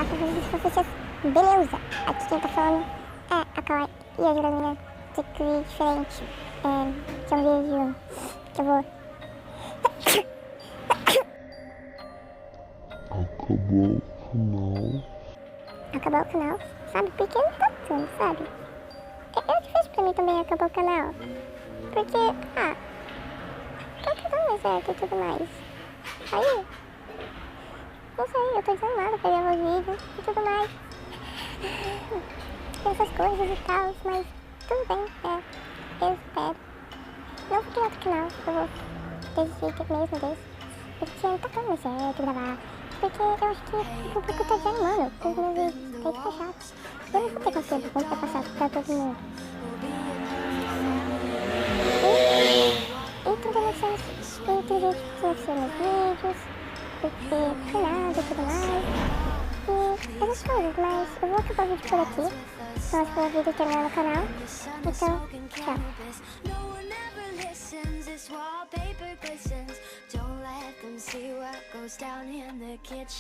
falar com os professores. Beleza, aqui quem tá falando é a Cauã e a Juliana de que diferente. Que é um vídeo que eu vou. Acabou o canal. Acabar o canal, sabe? Porque não tá dando, sabe? É difícil pra mim também acabar o canal. Porque, tá tudo mais certo e tudo mais. Aí, não sei, eu tô desanimada pra gravar os vídeos e tudo mais. Essas coisas e tal, mas tudo bem, eu espero. Não vou criar outro canal, eu vou desistir mesmo desse. Porque não tá dando mais certo gravar. Porque eu acho que o público tá desanimando com os meus vídeos, tá fica chato. Eu não vou ter conteúdo bom pra passar pra todo mundo. E também não sei se tem gente que silenciou meus vídeos, porque foi nada e tudo mais. E essas coisas, mas eu vou acabar o vídeo por aqui. Nós pelo vídeo terminar no canal. Então, tchau. This wallpaper glistens. Don't let them see what goes down in the kitchen.